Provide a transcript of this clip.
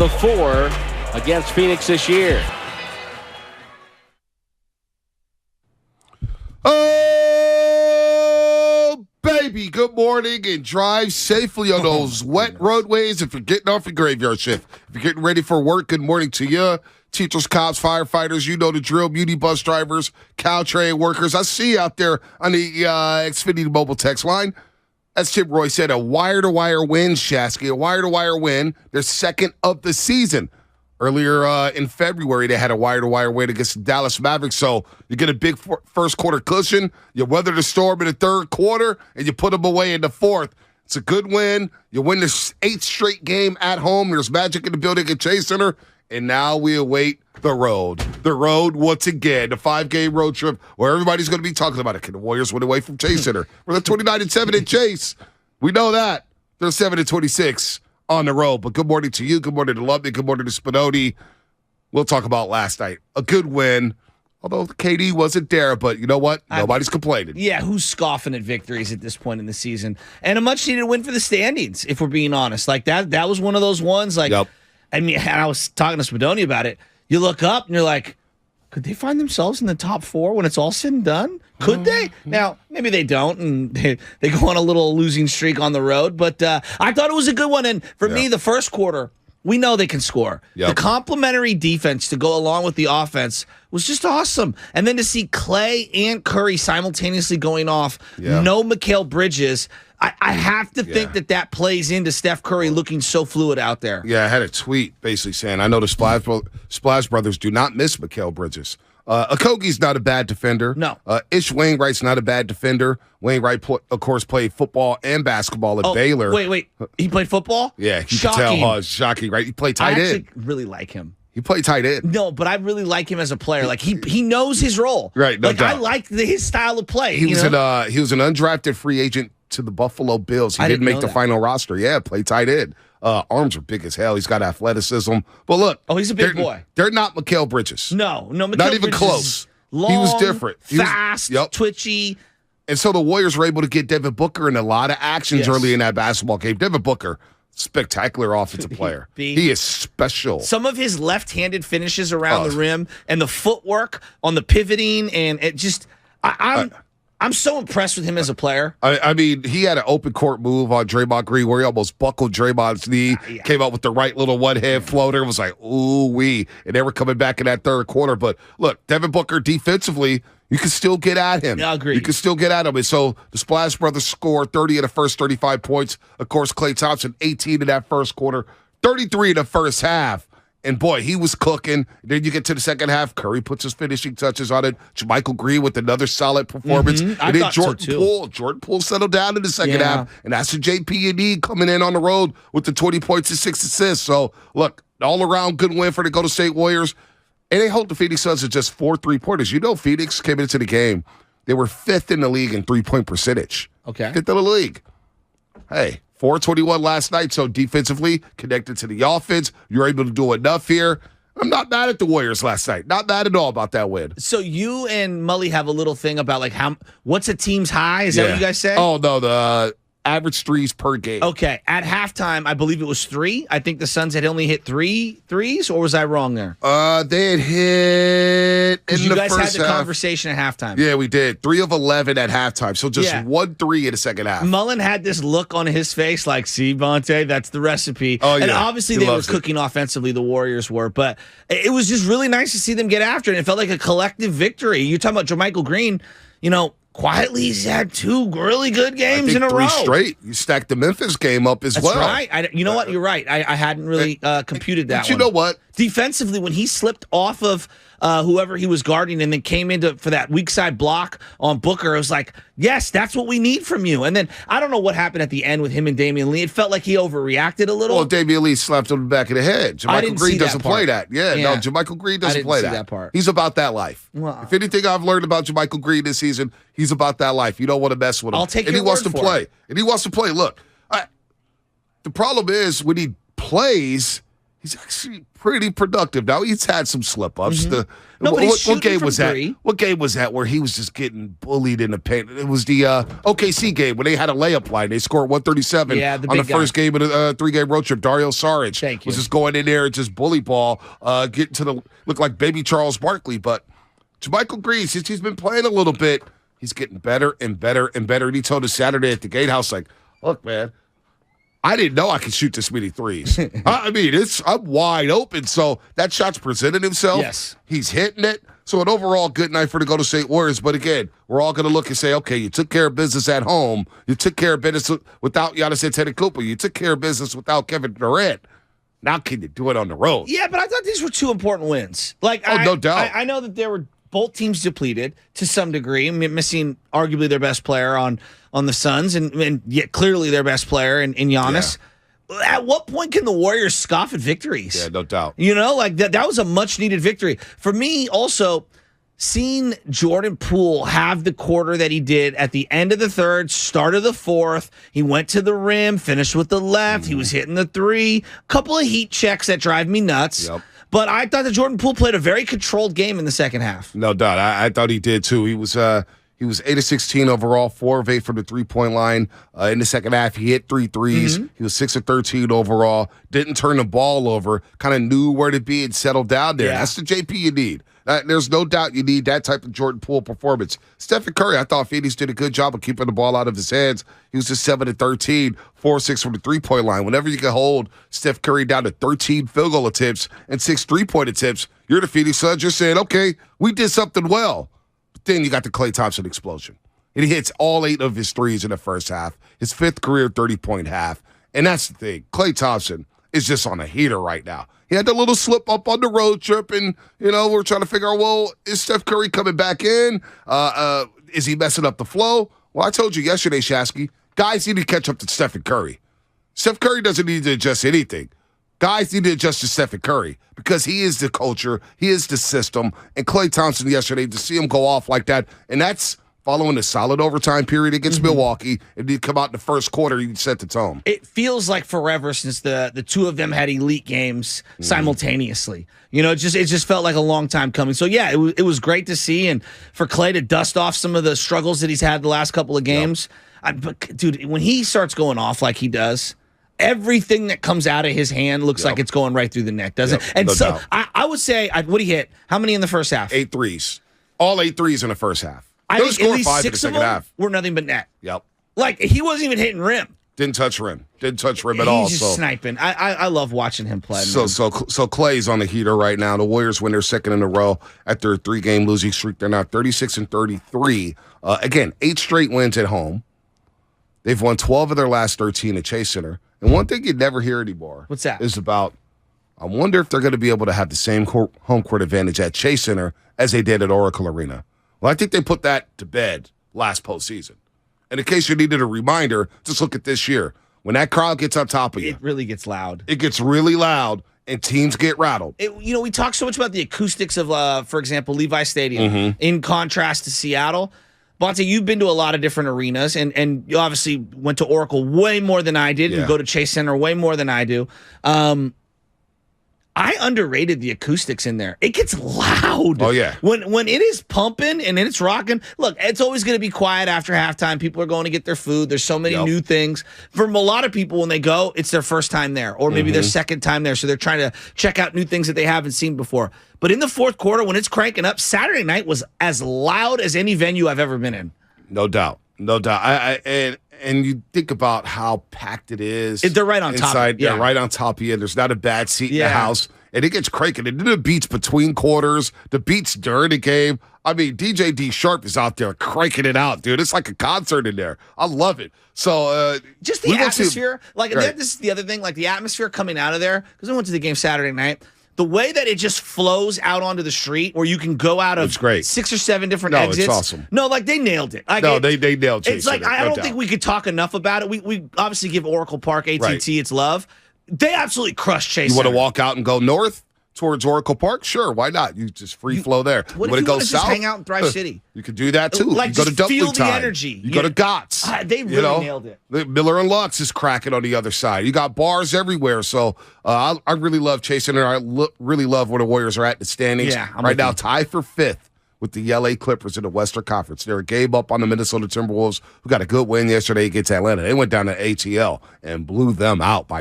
of the 4 against Phoenix this year. Oh, baby, good morning and drive safely on those wet roadways if you're getting off your graveyard shift. If you're getting ready for work, good morning to you. Teachers, cops, firefighters, you know the drill, beauty bus drivers, Caltrain workers. I see you out there on the Xfinity mobile text line. As Tim Roy said, a wire-to-wire win, Shasky, a wire-to-wire win. They're second of the season. Earlier in February, they had a wire-to-wire win against the Dallas Mavericks, so you get a big first-quarter cushion. You weather the storm in the third quarter, and you put them away in the fourth. It's a good win. You win the 8th straight game at home. There's magic in the building at Chase Center. And now we await the road. The road, once again, the 5-game road trip where everybody's going to be talking about it. Can the Warriors win away from Chase Center? We're 29-7 at Chase. We know that. They're 7-26 on the road. But good morning to you. Good morning to Lubbock. Good morning to Spinoni. We'll talk about last night. A good win. Although KD wasn't there, but you know what? Nobody's complaining. Yeah, who's scoffing at victories at this point in the season? And a much-needed win for the standings, if we're being honest. Like, that was one of those ones, like, yep. I mean, I was talking to Spadoni about it. You look up and you're like, could they find themselves in the top 4 when it's all said and done? Could they? Now, maybe they don't, and they go on a little losing streak on the road. But I thought it was a good one. And for me, the first quarter, we know they can score. Yep. The complementary defense to go along with the offense was just awesome. And then to see Clay and Curry simultaneously going off, no Mikal Bridges, I have to think that plays into Steph Curry looking so fluid out there. Yeah, I had a tweet basically saying, I know the Splash Brothers do not miss Mikal Bridges. Okogie's not a bad defender. No. Ish Wainwright's not a bad defender. Wainwright, of course, played football and basketball at Baylor. Wait. He played football? Yeah, you can tell. It's shocking, right? He played tight end. I actually really like him. He played tight end. No, but I really like him as a player. Like, he knows his role. Right, no doubt. I like his style of play. He was an undrafted free agent to the Buffalo Bills. He didn't make the final roster. Yeah, played tight end. Arms are big as hell. He's got athleticism. But look. Oh, he's a big boy. They're not Mikal Bridges. No, Mikal not even Bridges close. Long, he was different. Fast, twitchy. And so the Warriors were able to get Devin Booker in a lot of actions early in that basketball game. Devin Booker, spectacular offensive player. He is special. Some of his left-handed finishes around the rim and the footwork on the pivoting, and it just I'm so impressed with him as a player. I mean, he had an open court move on Draymond Green where he almost buckled Draymond's knee, came out with the right little one-hand floater. It was like, ooh-wee. And they were coming back in that third quarter. But look, Devin Booker defensively, you can still get at him. Yeah, agreed. You can still get at him. And so the Splash Brothers scored 30 in the first 35 points. Of course, Klay Thompson, 18 in that first quarter, 33 in the first half. And, boy, he was cooking. Then you get to the second half. Curry puts his finishing touches on it. JaMychal Green with another solid performance. And then Jordan Poole settled down in the second half. And that's the JP&E coming in on the road with the 20 points and 6 assists. So, look, all-around good win for the Golden State Warriors. And they hold the Phoenix Suns at just 4 3-pointers. You know, Phoenix came into the game. They were 5th in the league in three-point percentage. Okay. 5th in the league. Hey. 421 last night, so defensively connected to the offense. You're able to do enough here. I'm not mad at the Warriors last night. Not mad at all about that win. So you and Mully have a little thing about like what's a team's high? Is that what you guys say? Oh, no, the average threes per game. Okay. At halftime, I believe it was 3. I think the Suns had only hit 3 threes, or was I wrong there? They had hit in you the guys first had the half. Conversation at halftime. Yeah, we did. 3 of 11 at halftime. So just 1 3 in the second half. Mullen had this look on his face like, see, Bonte, that's the recipe. Oh, yeah. And obviously they were cooking offensively, the Warriors were. But it was just really nice to see them get after it. It felt like a collective victory. You're talking about JaMychal Green, quietly, he's had 2 really good games in a row. 3 straight. You stacked the Memphis game up as well. That's right. You know what? You're right. I hadn't really computed that one. But you know what? Defensively, when he slipped off of whoever he was guarding and then came into for that weak side block on Booker, it was like, yes, that's what we need from you. And then I don't know what happened at the end with him and Damian Lee. It felt like he overreacted a little. Well, Damian Lee slapped him in the back of the head. JaMychal Green doesn't play that. Yeah, no, JaMychal Green doesn't play that. Part. He's about that life. Well, if anything I've learned about JaMychal Green this season, he's about that life. You don't want to mess with him. I'll take and your he wants word to for play. it. And he wants to play. Look, the problem is when he plays, he's actually pretty productive. Now he's had some slip-ups. No, but he's What game shooting was from that? three. What game was that where he was just getting bullied in the paint? It was the OKC game where they had a layup line. They scored 137 Yeah, the on the big guy. first game of the three-game road trip. Dario Saric Thank you. was just going in there and just bully ball, getting to the look like baby Charles Barkley. But JaMychal Green, since he's been playing a little bit, he's getting better and better and better. And he told us Saturday at the Gatehouse, like, look, man, I didn't know I could shoot this many threes. I mean, I'm wide open. So that shot's presented himself. Yes. He's hitting it. So an overall good night for the Golden State Warriors. But again, we're all going to look and say, okay, you took care of business at home. You took care of business without Giannis Antetokounmpo. You took care of business without Kevin Durant. Now can you do it on the road? Yeah, but I thought these were two important wins. Like, no doubt. I know that there were both teams depleted to some degree, missing arguably their best player on the Suns, and yet clearly their best player in Giannis. At what point can the Warriors scoff at victories? Yeah, no doubt. You know, like that was a much needed victory. For me, also, seeing Jordan Poole have the quarter that he did at the end of the third, start of the fourth, he went to the rim, finished with the left, he was hitting the three, couple of heat checks that drive me nuts. Yep. But I thought that Jordan Poole played a very controlled game in the second half. No doubt. I thought he did too. He was 8 of 16 overall, 4 of 8 from the 3-point line. In the second half, he hit 3 threes. He was 6 of 13 overall. Didn't turn the ball over. Kind of knew where to be and settled down there. Yeah. That's the JP you need. There's no doubt you need that type of Jordan Poole performance. Stephen Curry, I thought Phoenix did a good job of keeping the ball out of his hands. He was just 7 of 13, 4 of 6 from the 3-point line. Whenever you can hold Steph Curry down to 13 field goal attempts and 6 3-point attempts, you're the Phoenix Suns. You're saying, okay, we did something well. But then you got the Klay Thompson explosion. And he hits all 8 of his threes in the first half, his 5th career 30-point half. And that's the thing. Klay Thompson is just on a heater right now. He had the little slip up on the road trip, and, we're trying to figure out, well, is Steph Curry coming back in? Is he messing up the flow? Well, I told you yesterday, Shasky, guys need to catch up to Stephen Curry. Steph Curry doesn't need to adjust anything. Guys need to adjust to Stephen Curry because he is the culture, he is the system, and Klay Thompson yesterday, to see him go off like that, and that's following a solid overtime period against Milwaukee, and he'd come out in the first quarter, he'd set the tone. It feels like forever since the two of them had elite games simultaneously. It just felt like a long time coming. So, yeah, it was great to see, and for Klay to dust off some of the struggles that he's had the last couple of games. But, dude, when he starts going off like he does, everything that comes out of his hand looks like it's going right through the neck, doesn't it? And no so doubt. I would say, what he hit? How many in the first half? 8 threes. All 8 threes in the first half. I Those think at scored least 5 in the 6 of second them half. were nothing but net. Yep. Like, he wasn't even hitting rim. Didn't touch rim at all. He's just sniping. I love watching him play. So Clay's on the heater right now. The Warriors win their second in a row after a 3-game losing streak. They're now 36-33. Again, 8 straight wins at home. They've won 12 of their last 13 at Chase Center. And one thing you never hear anymore What's that? is about, I wonder if they're going to be able to have the same home court advantage at Chase Center as they did at Oracle Arena. Well, I think they put that to bed last postseason. And in case you needed a reminder, just look at this year. When that crowd gets on top of you, It really gets loud. it gets really loud and teams get rattled. We talk so much about the acoustics of, for example, Levi Stadium in contrast to Seattle. Bonte, you've been to a lot of different arenas, and you obviously went to Oracle way more than I did, and go to Chase Center way more than I do. I underrated the acoustics in there. It gets loud. Oh, yeah. When it is pumping and it's rocking, look, it's always going to be quiet after halftime. People are going to get their food. There's so many new things. For a lot of people, when they go, it's their first time there, or maybe their second time there, so they're trying to check out new things that they haven't seen before. But in the fourth quarter, when it's cranking up, Saturday night was as loud as any venue I've ever been in. No doubt. And you think about how packed it is. They're right on top. Inside, they're right on top of you. There's not a bad seat in the house. And it gets cranking. And then the beats between quarters, the beats during the game. I mean, DJ D Sharp is out there cranking it out, dude. It's like a concert in there. I love it. So just the atmosphere. This is the other thing, like the atmosphere coming out of there, because I went to the game Saturday night. The way that it just flows out onto the street, where you can go out of 6 or 7 different exits. It's awesome. No, like they nailed it. Like, they nailed it. It's like I don't think we could talk enough about it. We obviously give Oracle Park, AT&T its love. They absolutely crushed Chase. You want to Center. walk out and go north? towards Oracle Park, sure, why not? You just free flow there. What You if you go want to south? just hang out in Thrive City? You could do that too. Like, you go to just Dumpling feel the Time. energy. You go to Gott's. They really nailed it. Miller and Lux is cracking on the other side. You got bars everywhere. So I really love chasing it. I really love where the Warriors are at in the standings. Yeah, I'm right with now, you. tied for 5th with the LA Clippers in the Western Conference. They're a game up on the Minnesota Timberwolves, who got a good win yesterday against Atlanta. They went down to ATL and blew them out by